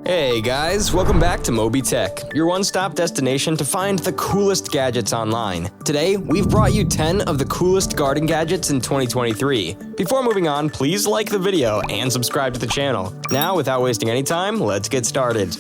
Hey guys, welcome back to MobiTech, your one-stop destination to find the coolest gadgets online. Today, we've brought you 10 of the coolest garden gadgets in 2023. Before moving on, please like the video and subscribe to the channel. Now, without wasting any time, let's get started.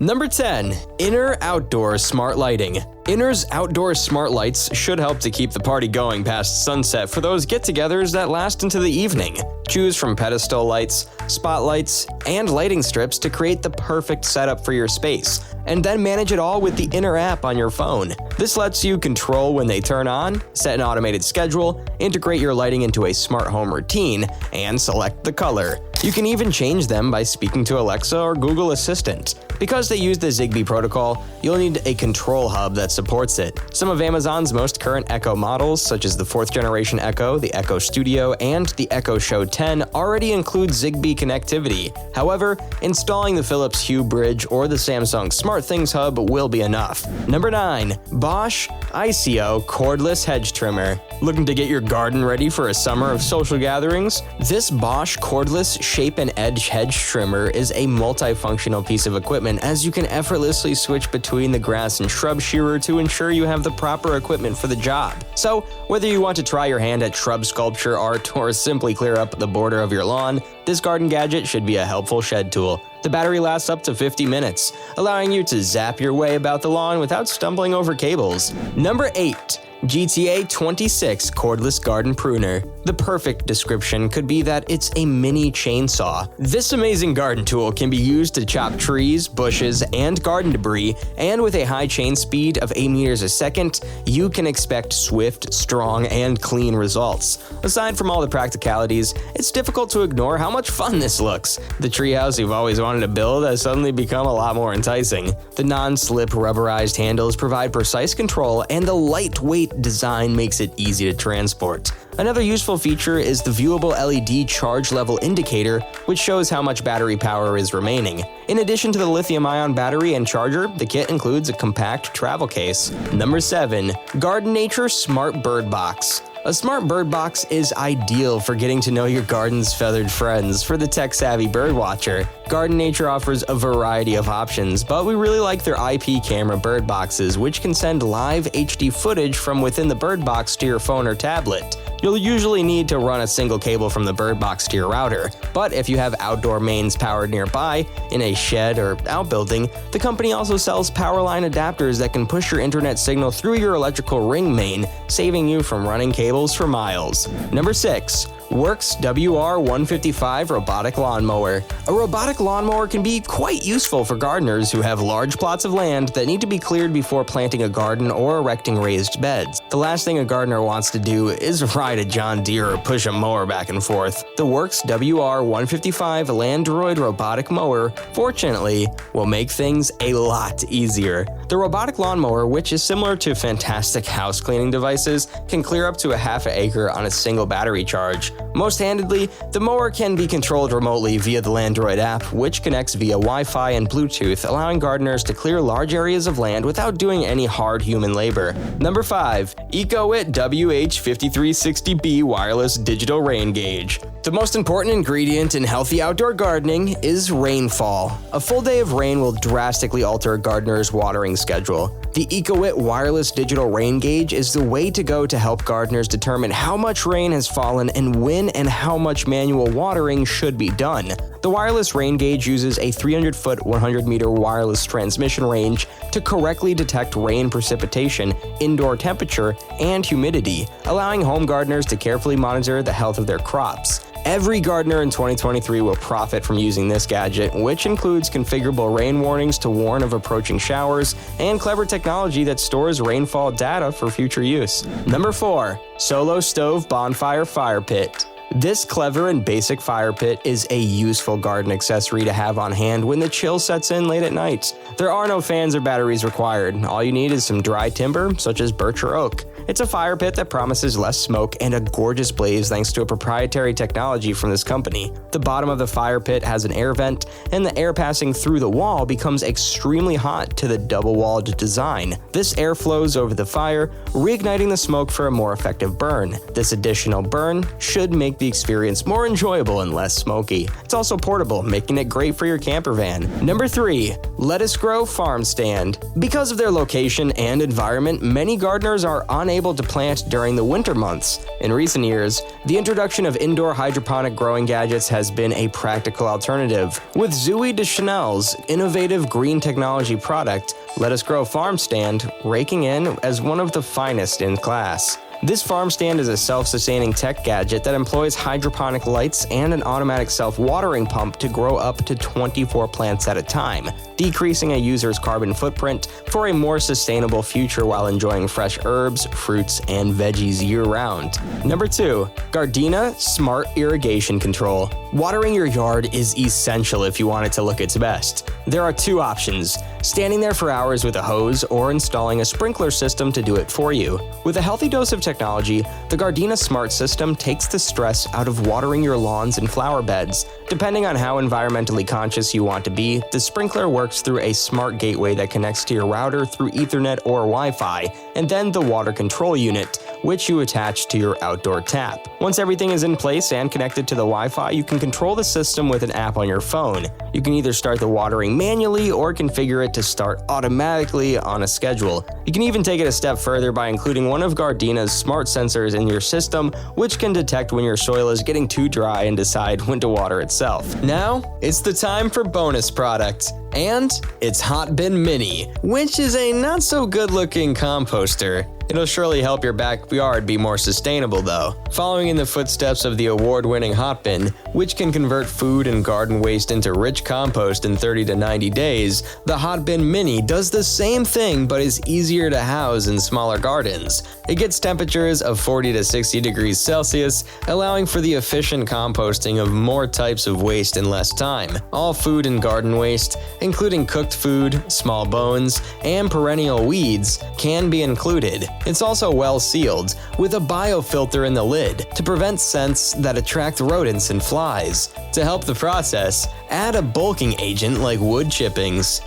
Number 10. Inner Outdoor Smart Lighting. Inner's outdoor smart lights should help to keep the party going past sunset for those get-togethers that last into the evening. Choose from pedestal lights, spotlights, and lighting strips to create the perfect setup for your space, and then manage it all with the Inner app on your phone. This lets you control when they turn on, set an automated schedule, integrate your lighting into a smart home routine, and select the color. You can even change them by speaking to Alexa or Google Assistant. Because they use the Zigbee protocol, you'll need a control hub that supports it. Some of Amazon's most current Echo models, such as the 4th generation Echo, the Echo Studio, and the Echo Show 10, already include Zigbee connectivity. However, installing the Philips Hue Bridge or the Samsung SmartThings Hub will be enough. Number 9. Bosch ICO Cordless Hedge Trimmer. Looking to get your garden ready for a summer of social gatherings? This Bosch Cordless Shape and Edge Hedge Trimmer is a multifunctional piece of equipment, as you can effortlessly switch between the grass and shrub shearer to ensure you have the proper equipment for the job. So, whether you want to try your hand at shrub sculpture art or simply clear up the border of your lawn, this garden gadget should be a helpful shed tool. The battery lasts up to 50 minutes, allowing you to zap your way about the lawn without stumbling over cables. Number 8. GTA 26 Cordless Garden Pruner. The perfect description could be that it's a mini chainsaw. This amazing garden tool can be used to chop trees, bushes, and garden debris, and with a high chain speed of 8 meters a second, you can expect swift, strong, and clean results. Aside from all the practicalities, it's difficult to ignore how much fun this looks. The treehouse you've always wanted to build has suddenly become a lot more enticing. The non-slip rubberized handles provide precise control, and the lightweight design makes it easy to transport. Another useful feature is the viewable LED charge level indicator, which shows how much battery power is remaining. In addition to the lithium-ion battery and charger, the kit includes a compact travel case. Number 7. Garden Nature Smart Bird Box. A smart bird box is ideal for getting to know your garden's feathered friends for the tech-savvy birdwatcher. Garden Nature offers a variety of options, but we really like their IP camera bird boxes, which can send live HD footage from within the bird box to your phone or tablet. You'll usually need to run a single cable from the bird box to your router, but if you have outdoor mains powered nearby, in a shed or outbuilding, the company also sells power line adapters that can push your internet signal through your electrical ring main, saving you from running cables for miles. Number 6. Works WR155 Robotic Lawnmower. A robotic lawnmower can be quite useful for gardeners who have large plots of land that need to be cleared before planting a garden or erecting raised beds. The last thing a gardener wants to do is ride a John Deere or push a mower back and forth. The Works WR155 Landroid Robotic Mower, fortunately, will make things a lot easier. The robotic lawnmower, which is similar to fantastic house cleaning devices, can clear up to a half acre on a single battery charge. Most handedly, the mower can be controlled remotely via the Landroid app, which connects via Wi-Fi and Bluetooth, allowing gardeners to clear large areas of land without doing any hard human labor. Number 5. EcoIt WH5360B Wireless Digital Rain Gauge. The most important ingredient in healthy outdoor gardening is rainfall. A full day of rain will drastically alter a gardener's watering schedule. The EcoIt Wireless Digital Rain Gauge is the way to go to help gardeners determine how much rain has fallen and when and how much manual watering should be done. The wireless rain gauge uses a 300-foot, 100-meter wireless transmission range to correctly detect rain precipitation, indoor temperature, and humidity, allowing home gardeners to carefully monitor the health of their crops. Every gardener in 2023 will profit from using this gadget, which includes configurable rain warnings to warn of approaching showers, and clever technology that stores rainfall data for future use. Number 4. Solo Stove Bonfire Fire Pit. This clever and basic fire pit is a useful garden accessory to have on hand when the chill sets in late at night. There are no fans or batteries required. All you need is some dry timber, such as birch or oak. It's a fire pit that promises less smoke and a gorgeous blaze thanks to a proprietary technology from this company. The bottom of the fire pit has an air vent, and the air passing through the wall becomes extremely hot to the double-walled design. This air flows over the fire, reigniting the smoke for a more effective burn. This additional burn should make the experience more enjoyable and less smoky. It's also portable, making it great for your camper van. Number 3. Lettuce Grow Farm Stand. Because of their location and environment, many gardeners are unable to plant during the winter months. In recent years, the introduction of indoor hydroponic growing gadgets has been a practical alternative. With Zooey Deschanel's innovative green technology product, Lettuce Grow Farm Stand, raking in as one of the finest in class. This farm stand is a self-sustaining tech gadget that employs hydroponic lights and an automatic self-watering pump to grow up to 24 plants at a time, decreasing a user's carbon footprint for a more sustainable future while enjoying fresh herbs, fruits, and veggies year-round. Number 2. Gardena Smart Irrigation Control. Watering your yard is essential if you want it to look its best. There are 2 options: standing there for hours with a hose or installing a sprinkler system to do it for you. With a healthy dose of technology, the Gardena Smart System takes the stress out of watering your lawns and flower beds. Depending on how environmentally conscious you want to be, the sprinkler works through a smart gateway that connects to your router through Ethernet or Wi-Fi, and then the water control unit, which you attach to your outdoor tap. Once everything is in place and connected to the Wi-Fi, you can control the system with an app on your phone. You can either start the watering manually or configure it to start automatically on a schedule. You can even take it a step further by including one of Gardena's smart sensors in your system, which can detect when your soil is getting too dry and decide when to water itself. Now, it's the time for bonus product. And it's Hot Bin Mini, which is a not so good looking composter. It'll surely help your backyard be more sustainable though. Following in the footsteps of the award-winning Hot Bin, which can convert food and garden waste into rich compost in 30 to 90 days, the Hot Bin Mini does the same thing but is easier to house in smaller gardens. It gets temperatures of 40 to 60 degrees Celsius, allowing for the efficient composting of more types of waste in less time. All food and garden waste, including cooked food, small bones, and perennial weeds, can be included. It's also well sealed, with a biofilter in the lid to prevent scents that attract rodents and flies. To help the process, add a bulking agent like wood chippings.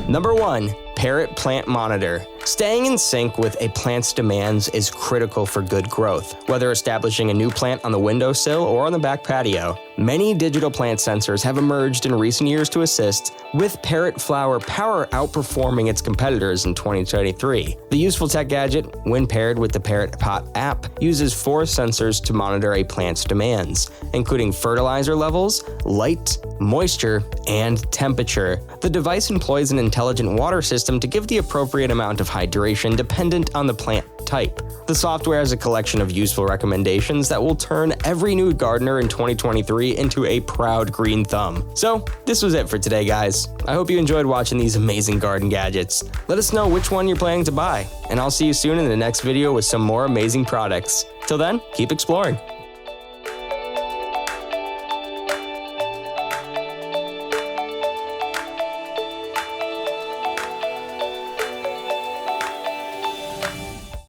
Number 1. Parrot Plant Monitor. Staying in sync with a plant's demands is critical for good growth. Whether establishing a new plant on the windowsill or on the back patio, many digital plant sensors have emerged in recent years to assist, with Parrot Flower Power outperforming its competitors in 2023. The useful tech gadget, when paired with the Parrot Pot app, uses 4 sensors to monitor a plant's demands, including fertilizer levels, light, moisture, and temperature. The device employs an intelligent water system to give the appropriate amount of hydration dependent on the plant type. The software has a collection of useful recommendations that will turn every new gardener in 2023 into a proud green thumb. So, this was it for today, guys. I hope you enjoyed watching these amazing garden gadgets. Let us know which one you're planning to buy, and I'll see you soon in the next video with some more amazing products. Till then, keep exploring.